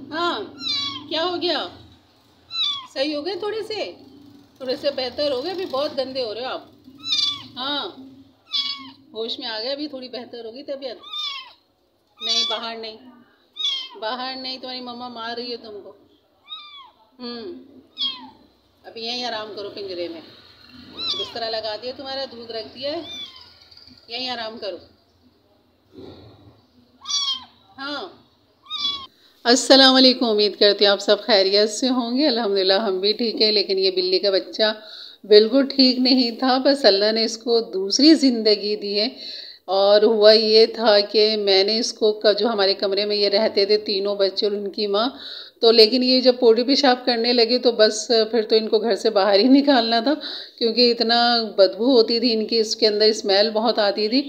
हाँ, क्या हो गया? सही हो गए थोड़े से बेहतर हो गए, अभी बहुत गंदे हो रहे हो आप। हाँ, होश में आ गए, अभी थोड़ी बेहतर होगी तबीयत। नहीं, बाहर नहीं, बाहर नहीं, तुम्हारी मम्मा मार रही है तुमको। अभी यहीं आराम करो पिंजरे में। बिस्तरा लगा दिया, तुम्हारा दूध रख दिया है, यहीं आराम करो। हाँ। अस्सलाम वालेकुम, उम्मीद करती हूँ आप सब खैरियत से होंगे। अल्हम्दुलिल्लाह हम भी ठीक है। लेकिन ये बिल्ली का बच्चा बिल्कुल ठीक नहीं था, बस अल्लाह ने इसको दूसरी ज़िंदगी दी है। और हुआ ये था कि मैंने इसको जो हमारे कमरे में ये रहते थे तीनों बच्चे और उनकी माँ, तो लेकिन ये जब पोटी पेशाब करने लगे तो बस फिर तो इनको घर से बाहर ही निकालना था, क्योंकि इतना बदबू होती थी इनकी, इसके अंदर स्मेल बहुत आती थी।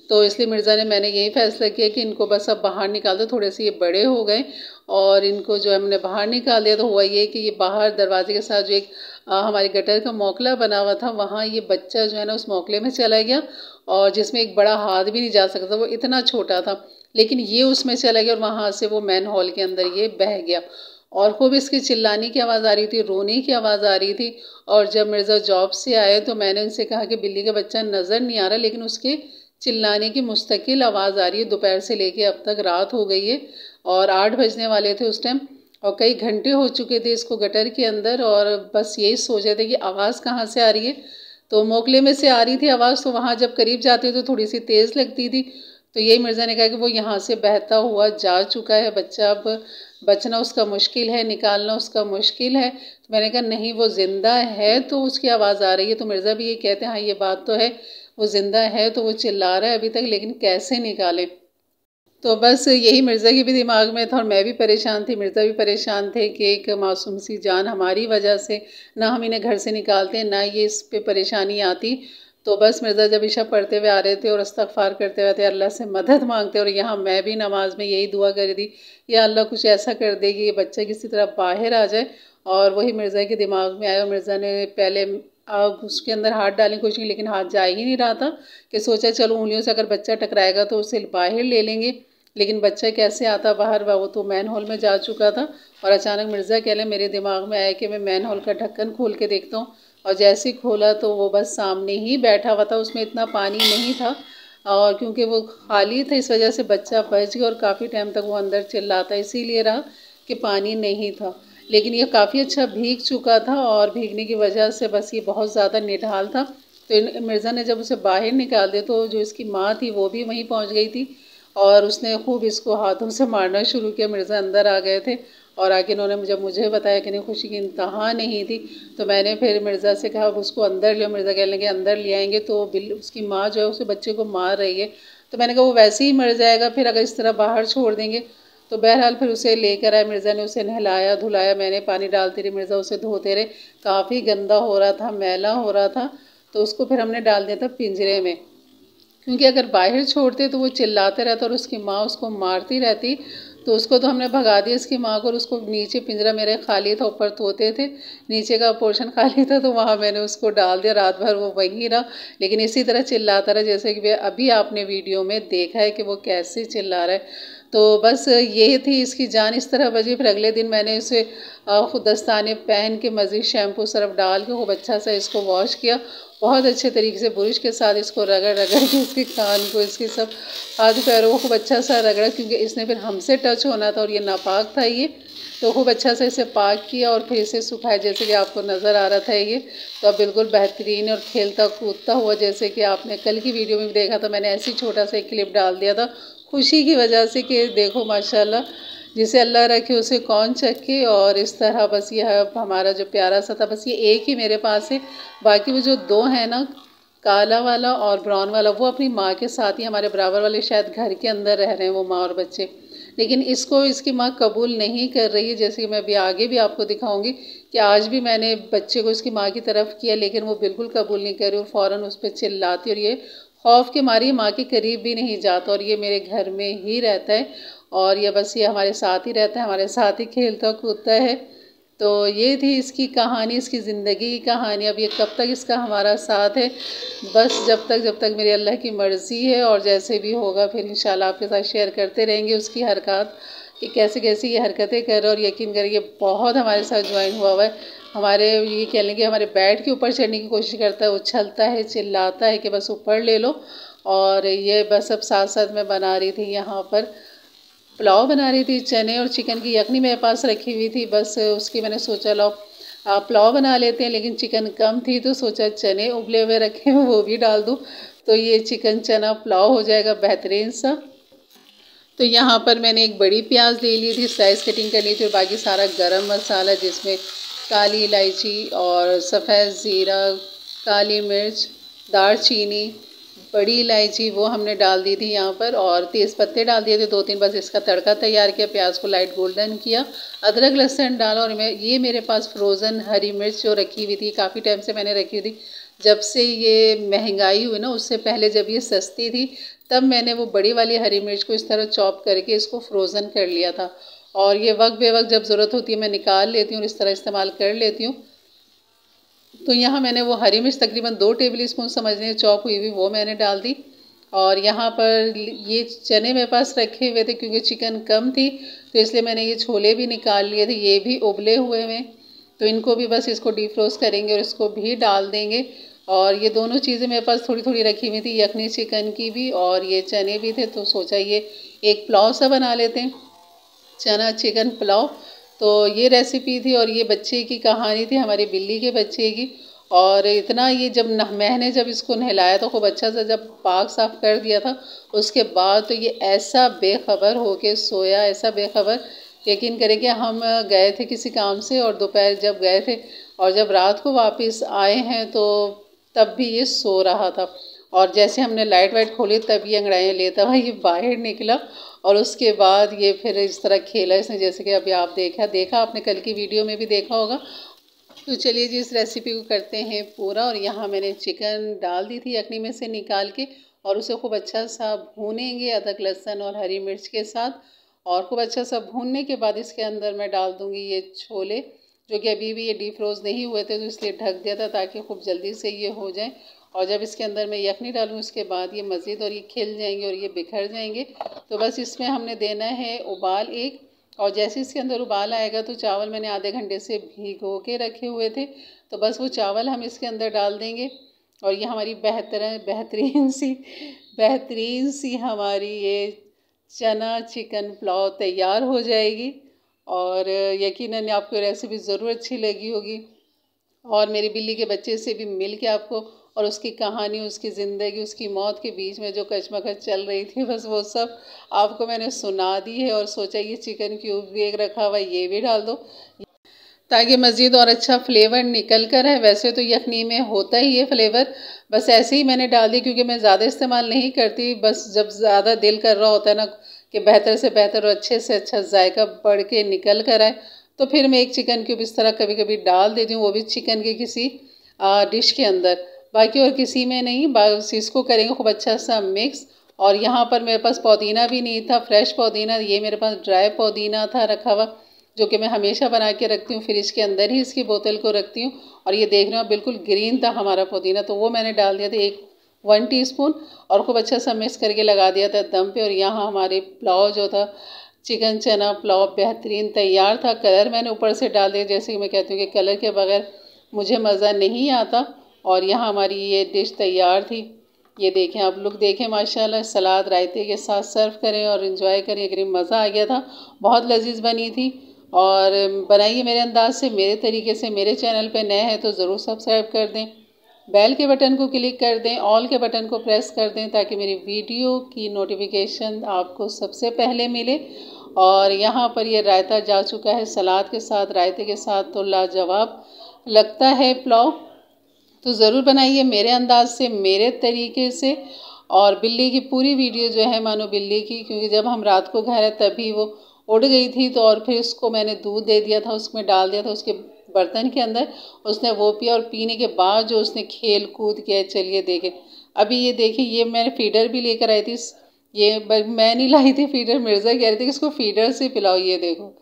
तो इसलिए मिर्ज़ा ने मैंने यही फ़ैसला किया कि इनको बस अब बाहर निकाल दो, थोड़े से ये बड़े हो गए। और इनको जो हमने बाहर निकाल दिया तो हुआ ये कि ये बाहर दरवाजे के साथ जो एक हमारे गटर का मोकला बना हुआ था, वहाँ ये बच्चा जो है ना उस मोकले में चला गया, और जिसमें एक बड़ा हाथ भी नहीं जा सकता, वो इतना छोटा था। लेकिन ये उसमें चला गया और वहाँ से वो मैन हॉल के अंदर ये बह गया। और खूब इसकी चिल्लाने की आवाज़ आ रही थी, रोने की आवाज़ आ रही थी। और जब मिर्ज़ा जॉब से आए तो मैंने उनसे कहा कि बिल्ली का बच्चा नज़र नहीं आ रहा, लेकिन उसके चिल्लाने की मुस्तकिल आवाज़ आ रही है। दोपहर से लेके अब तक रात हो गई है और 8 बजने वाले थे उस टाइम, और कई घंटे हो चुके थे इसको गटर के अंदर, और बस यही सोच रहे थे कि आवाज़ कहाँ से आ रही है। तो मोकले में से आ रही थी आवाज़, तो वहाँ जब करीब जाते तो थोड़ी सी तेज़ लगती थी। तो यही मिर्ज़ा ने कहा कि वो यहाँ से बहता हुआ जा चुका है बच्चा, अब बचना उसका मुश्किल है, निकालना उसका मुश्किल है। तो मैंने कहा नहीं, वो ज़िंदा है तो उसकी आवाज़ आ रही है। तो मिर्ज़ा भी ये कहते हैं हाँ ये बात तो है, वो ज़िंदा है तो वो चिल्ला रहा है अभी तक, लेकिन कैसे निकालें। तो बस यही मिर्ज़ा के भी दिमाग में था और मैं भी परेशान थी, मिर्ज़ा भी परेशान थे कि एक मासूम सी जान हमारी वजह से ना हम इन्हें घर से निकालते ना ये इस पे परेशानी आती। तो बस मिर्ज़ा जब इशा पढ़ते हुए आ रहे थे और इस्तग़फ़ार करते हुए थे, अल्लाह से मदद मांगते, और यहाँ मैं भी नमाज में यही दुआ कर दी, या अल्लाह कुछ ऐसा कर दे कि ये बच्चा किसी तरह बाहर आ जाए। और वही मिर्ज़ा के दिमाग में आया, और मिर्ज़ा ने पहले उसके अंदर हाथ डालने की कोशिश की, लेकिन हाथ जा ही नहीं रहा था। कि सोचा चलो उंगलियों से अगर बच्चा टकराएगा तो उसे बाहर ले लेंगे, लेकिन बच्चा कैसे आता बाहर, वो तो मैन हॉल में जा चुका था। और अचानक मिर्ज़ा कह ले मेरे दिमाग में आया कि मैं मैन हॉल का ढक्कन खोल के देखता हूँ, और जैसे ही खोला तो वो बस सामने ही बैठा हुआ था। उसमें इतना पानी नहीं था, और क्योंकि वो खाली था इस वजह से बच्चा बच गया, और काफ़ी टाइम तक वो अंदर चिल्लाता इसीलिए रहा कि पानी नहीं था। लेकिन ये काफ़ी अच्छा भीग चुका था, और भीगने की वजह से बस ये बहुत ज़्यादा निढाल था। तो मिर्ज़ा ने जब उसे बाहर निकाल दिया तो जो इसकी माँ थी वो भी वहीं पहुँच गई थी, और उसने खूब इसको हाथों से मारना शुरू किया। मिर्ज़ा अंदर आ गए थे, और आगे इन्होंने जब मुझे बताया कि नहीं, खुशी की इंतहा नहीं थी, तो मैंने फिर मिर्ज़ा से कहा उसको अंदर लियो। मिर्ज़ा कहने लगे अंदर ले आएंगे तो उसकी माँ जो है उसे बच्चे को मार रही है। तो मैंने कहा वो वैसे ही मर जाएगा फिर अगर इस तरह बाहर छोड़ देंगे। तो बहरहाल फिर उसे लेकर आए, मिर्ज़ा ने उसे नहलाया धुलाया, मैंने पानी डालती रही, मिर्ज़ा उसे धोते रहे। काफ़ी गंदा हो रहा था, मैला हो रहा था। तो उसको फिर हमने डाल दिया था पिंजरे में, क्योंकि अगर बाहर छोड़ते तो वो चिल्लाते रहता और उसकी माँ उसको मारती रहती। तो उसको तो हमने भगा दिया इसकी माँ को, और उसको नीचे पिंजरा मेरे खाली था, ऊपर तोते थे, नीचे का पोर्शन खाली था, तो वहाँ मैंने उसको डाल दिया। रात भर वो वहीं रहा, लेकिन इसी तरह चिल्लाता रहा जैसे कि अभी आपने वीडियो में देखा है कि वो कैसे चिल्ला रहा है। तो बस ये थी इसकी जान, इस तरह बजी। फिर अगले दिन मैंने इसे खुद दस्ताने पहन के मज़ीद शैम्पू सरफ डाल के खूब अच्छा सा इसको वॉश किया, बहुत अच्छे तरीके से बुरुश के साथ इसको रगड़ रगड़ के इसके कान को, इसके सब हाथ पैरों को खूब अच्छा सा रगड़ा, क्योंकि इसने फिर हमसे टच होना था और ये नापाक था ये। तो खूब अच्छा से इसे पाक किया और फिर इसे सुखाया, जैसे कि आपको नज़र आ रहा था ये। तो अब बिल्कुल बेहतरीन और खेलता कूदता हुआ, जैसे कि आपने कल की वीडियो में भी देखा था, मैंने ऐसी छोटा सा एक क्लिप डाल दिया था खुशी की वजह से कि देखो माशाल्लाह, जिसे अल्लाह रखे उसे कौन चखे। और इस तरह बस ये है हमारा जो प्यारा सा था, बस ये एक ही मेरे पास है। बाकी वो जो दो हैं ना, काला वाला और ब्राउन वाला, वो अपनी माँ के साथ ही, हमारे बराबर वाले शायद घर के अंदर रह रहे हैं वो माँ और बच्चे। लेकिन इसको इसकी माँ कबूल नहीं कर रही है, जैसे कि मैं अभी आगे भी आपको दिखाऊंगी कि आज भी मैंने बच्चे को इसकी माँ की तरफ किया, लेकिन वो बिल्कुल कबूल नहीं कर रही और फ़ौरन उस पर चिल्लाती, और ये खौफ के मारी माँ के करीब भी नहीं जाता, और ये मेरे घर में ही रहता है, और ये बस ये हमारे साथ ही रहता है, हमारे साथ ही खेलता कूदता है। तो ये थी इसकी कहानी, इसकी ज़िंदगी की कहानी। अब ये कब तक इसका हमारा साथ है, बस जब तक मेरी अल्लाह की मर्ज़ी है, और जैसे भी होगा फिर इंशाल्लाह आपके साथ शेयर करते रहेंगे उसकी हरकत, कि कैसे कैसे ये हरकतें कर रहा है। और यकीन करिए बहुत हमारे साथ ज्वाइन हुआ है। हमारे ये कह लेंगे हमारे बेड के ऊपर चढ़ने की कोशिश करता है, उछलता है, चिल्लाता है कि बस ऊपर ले लो। और ये बस अब साथ साथ मैं बना रही थी, यहाँ पर पुलाव बना रही थी। चने और चिकन की यखनी मेरे पास रखी हुई थी, बस उसकी मैंने सोचा लो पुलाव बना लेते हैं, लेकिन चिकन कम थी तो सोचा चने उबले हुए रखे हैं वो भी डाल दूँ, तो ये चिकन चना पुलाव हो जाएगा बेहतरीन सा। तो यहाँ पर मैंने एक बड़ी प्याज ले ली थी, स्लाइस कटिंग कर ली थी, और बाकी सारा गरम मसाला जिसमें काली इलायची और सफ़ेद ज़ीरा, काली मिर्च, दालचीनी, बड़ी इलायची वो हमने डाल दी थी यहाँ पर, और तेज़ पत्ते डाल दिए थे 2-3। बस इसका तड़का तैयार किया, प्याज को लाइट गोल्डन किया, अदरक लहसुन डाला। और ये मेरे पास फ्रोज़न हरी मिर्च जो रखी हुई थी, काफ़ी टाइम से मैंने रखी हुई थी, जब से ये महंगाई हुई ना उससे पहले जब ये सस्ती थी तब मैंने वो बड़ी वाली हरी मिर्च को इस तरह चॉप करके इसको फ्रोज़न कर लिया था। और ये वक्त बेवक्त जब ज़रूरत होती है मैं निकाल लेती हूँ और इस तरह इस्तेमाल कर लेती हूँ। तो यहाँ मैंने वो हरी मिर्च तकरीबन 2 टेबल स्पून समझने चॉप हुई हुई वो मैंने डाल दी। और यहाँ पर ये चने मेरे पास रखे हुए थे क्योंकि चिकन कम थी, तो इसलिए मैंने ये छोले भी निकाल लिए थे, ये भी उबले हुए हैं। तो इनको भी बस इसको डीफ्रोस्ट करेंगे और इसको भी डाल देंगे। और ये दोनों चीज़ें मेरे पास थोड़ी थोड़ी रखी हुई थी, यखनी चिकन की भी और ये चने भी थे, तो सोचा ये एक पुलाव सा बना लेते हैं, चना चिकन पुलाव। तो ये रेसिपी थी और ये बच्चे की कहानी थी, हमारे बिल्ली के बच्चे की। और इतना ये जब मैंने जब इसको नहलाया तो खूब अच्छा सा जब पाक साफ कर दिया था, उसके बाद तो ये ऐसा बेखबर हो के सोया, ऐसा बेखबर, यकीन करें कि हम गए थे किसी काम से और दोपहर जब गए थे और जब रात को वापस आए हैं तो तब भी ये सो रहा था। और जैसे हमने लाइट वाइट खोली तब ये अंगड़ाइयाँ लेता हुआ ये बाहर निकला और उसके बाद ये फिर इस तरह खेला इसने, जैसे कि अभी आप देखा आपने कल की वीडियो में भी देखा होगा। तो चलिए जी इस रेसिपी को करते हैं पूरा। और यहाँ मैंने चिकन डाल दी थी यखनी में से निकाल के, और उसे खूब अच्छा सा भूनेंगे अदरक लहसुन और हरी मिर्च के साथ। और खूब अच्छा सा भूनने के बाद इसके अंदर मैं डाल दूँगी ये छोले, जो कि अभी भी ये डीफ्रोज नहीं हुए थे तो इसलिए ढक दिया था ताकि खूब जल्दी से ये हो जाए। और जब इसके अंदर मैं यखनी डालूँ उसके बाद ये मज़ीद और ये खिल जाएंगे और ये बिखर जाएंगे। तो बस इसमें हमने देना है उबाल एक, और जैसे इसके अंदर उबाल आएगा तो चावल मैंने आधे घंटे से भिगो के रखे हुए थे, तो बस वो चावल हम इसके अंदर डाल देंगे। और ये हमारी बेहतरीन सी हमारी ये चना चिकन पुलाव तैयार हो जाएगी। और यकीनन आपको रेसिपी ज़रूर अच्छी लगी होगी। और मेरी बिल्ली के बच्चे से भी मिल के आपको और उसकी कहानी, उसकी ज़िंदगी, उसकी मौत के बीच में जो कशमकश चल रही थी, बस वो सब आपको मैंने सुना दी है। और सोचा ये चिकन क्यूब भी एक रखा हुआ ये भी डाल दो ताकि मज़ीद और अच्छा फ्लेवर निकल कर है। वैसे तो यखनी में होता ही ये फ्लेवर, बस ऐसे ही मैंने डाल दी क्योंकि मैं ज़्यादा इस्तेमाल नहीं करती। बस जब ज़्यादा दिल कर रहा होता है ना कि बेहतर से बेहतर और अच्छे से अच्छा जायका बढ़ के निकल कर आए, तो फिर मैं एक चिकन क्यूब इस तरह कभी कभी डाल देती हूँ, वो भी चिकन के किसी डिश के अंदर, बाकी और किसी में नहीं। बस इसको करेंगे खूब अच्छा सा मिक्स। और यहाँ पर मेरे पास पुदीना भी नहीं था, फ्रेश पुदीना, ये मेरे पास ड्राई पुदीना था रखा हुआ, जो कि मैं हमेशा बना के रखती हूँ, फ्रिज के अंदर ही इसकी बोतल को रखती हूँ। और ये देख रहे हो बिल्कुल ग्रीन था हमारा पुदीना, तो वो मैंने डाल दिया था 1 टीस्पून, और खूब अच्छा सा मिक्स करके लगा दिया था दम पे। और यहाँ हमारे पुलाव जो था चिकन चना पुलाव बेहतरीन तैयार था। कलर मैंने ऊपर से डाल दिया, जैसे कि मैं कहती हूँ कि कलर के बगैर मुझे मज़ा नहीं आता। और यहाँ हमारी ये डिश तैयार थी, ये देखें आप लोग, देखें माशाल्लाह, सलाद रायते के साथ सर्व करें और इन्जॉय करें। करीब मज़ा आ गया था, बहुत लजीज बनी थी। और बनाइए मेरे अंदाज से, मेरे तरीके से। मेरे चैनल पे नए हैं तो ज़रूर सब्सक्राइब कर दें, बेल के बटन को क्लिक कर दें, ऑल के बटन को प्रेस कर दें ताकि मेरी वीडियो की नोटिफिकेशन आपको सबसे पहले मिले। और यहाँ पर ये रायता जा चुका है सलाद के साथ, रायते के साथ, तो लाजवाब लगता है पुलाव। तो ज़रूर बनाइए मेरे अंदाज से, मेरे तरीके से। और बिल्ली की पूरी वीडियो जो है मानो बिल्ली की, क्योंकि जब हम रात को घर आए तभी वो उड़ गई थी, तो और फिर उसको मैंने दूध दे दिया था, उसमें डाल दिया था उसके बर्तन के अंदर, उसने वो पिया। और पीने के बाद जो उसने खेल कूद किया, चलिए देखें। अभी ये देखिए, ये मैंने फीडर भी लेकर आई थी, ये मैं नहीं लाई थी फीडर, मिर्ज़ा कह रही थी कि इसको फीडर से पिलाओ। ये देखो,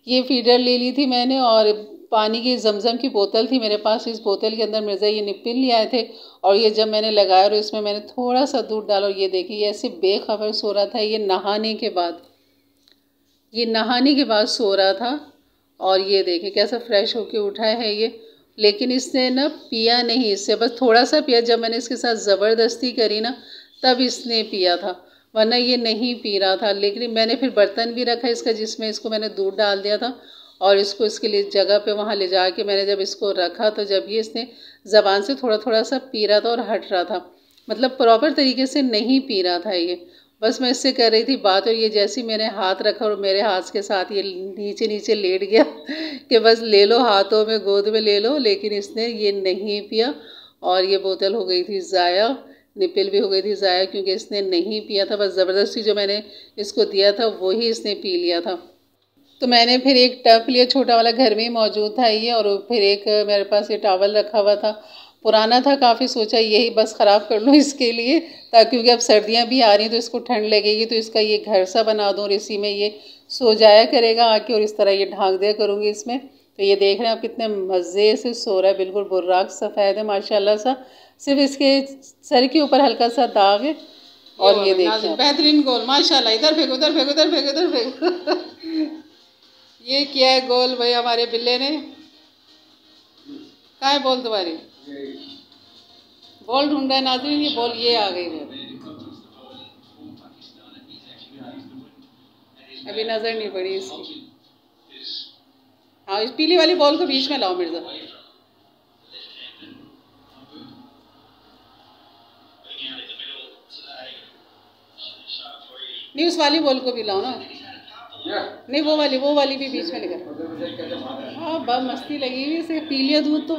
ये फीडर ले ली थी मैंने, और पानी की जमजम की बोतल थी मेरे पास, इस बोतल के अंदर मिर्ज़ा ये निप्पिन ले आए थे। और ये जब मैंने लगाया और इसमें मैंने थोड़ा सा दूध डाला, और ये देखिए ये ऐसे बेखबर सो रहा था ये नहाने के बाद। ये नहाने के बाद सो रहा था और ये देखें कैसा फ्रेश होके उठा है ये। लेकिन इसने ना पिया नहीं, इससे बस थोड़ा सा पिया, जब मैंने इसके साथ ज़बरदस्ती करी ना तब इसने पिया था, वरना ये नहीं पी रहा था। लेकिन मैंने फिर बर्तन भी रखा इसका जिसमें इसको मैंने दूध डाल दिया था और इसको इसके लिए जगह पे वहाँ ले जा के मैंने जब इसको रखा तो जब ये इसने ज़बान से थोड़ा थोड़ा सा पी रहा था और हट रहा था, मतलब प्रॉपर तरीके से नहीं पी रहा था ये। बस मैं इससे कर रही थी बात और ये जैसे ही मैंने हाथ रखा और मेरे हाथ के साथ ये नीचे नीचे लेट गया कि बस ले लो हाथों में, गोद में ले लो। लेकिन इसने ये नहीं पिया और ये बोतल हो गई थी ज़ाया, निपिल भी हो गई थी ज़ाया, क्योंकि इसने नहीं पिया था। बस ज़बरदस्ती जो मैंने इसको दिया था वही इसने पी लिया था। तो मैंने फिर एक टब लिया छोटा वाला, घर में ही मौजूद था ये, और फिर एक मेरे पास ये टॉवल रखा हुआ था, पुराना था काफ़ी, सोचा यही बस ख़राब कर लूँ इसके लिए, ताकि क्योंकि अब सर्दियाँ भी आ रही हैं तो इसको ठंड लगेगी, तो इसका ये घर सा बना दूँ और इसी में ये सो जाया करेगा आके, और इस तरह ये ढाँक दिया करूँगी इसमें। तो ये देख रहे हैं आप कितने मज़े से सो रहा है, बिल्कुल बुर्राक सफ़ेद है माशाल्लाह सा, सिर्फ इसके सर के ऊपर हल्का सा दाग है। और ये देखिए बेहतरीन गोल माशाल्लाह, इधर फेंको उधर फेंको उधर फेंको उधर फेंको ये किया है गोल भाई हमारे बिल्ले ने। कहाँ है बॉल तुम्हारी? बॉल ढूंढ रहा है नाज़रीन, ये बॉल ये आ गई है, अभी नज़र नहीं पड़ी इसकी। हाँ इस पीली वाली बॉल को बीच में लाओ मिर्ज़ा। नहीं उस वाली बॉल को भी लाओ ना, नहीं वो वाली भी बीच में लेकर। हाँ बहुत मस्ती लगी हुई इसे, पी लिया दूध तो।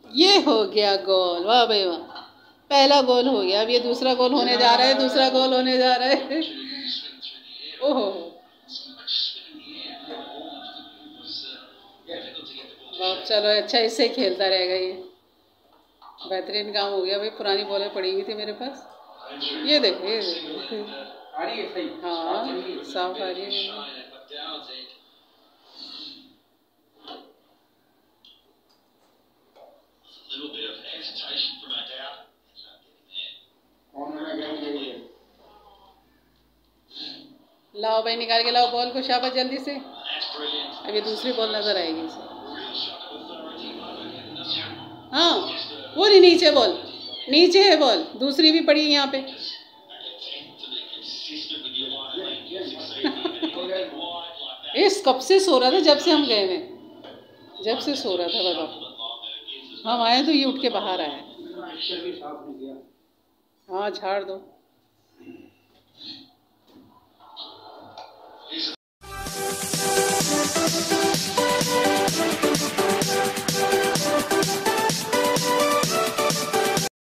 ये हो गया गोल, वाह भाई वाह, पहला गोल हो गया। अब ये दूसरा गोल होने जा रहा है, दूसरा गोल होने जा रहा है। ओहो चलो अच्छा, इससे खेलता रहेगा ये, बेहतरीन काम हो गया भाई। पुरानी बॉलें पड़ी हुई थी मेरे पास, ये देखो ये देखो, हाँ साफ आ रही है। लाओ भाई निकाल के लाओ बॉल को, शाबाश जल्दी से। अब ये दूसरी बॉल नजर आएगी इसे। हाँ वो नहीं, नीचे बॉल, नीचे है बॉल, दूसरी भी पड़ी है यहाँ पे। इस कब से सो रहा था, जब से हम गए हैं, जब से सो रहा था बताओ। हम आए तो ये उठ के बाहर आया। हाँ झाड़ दो।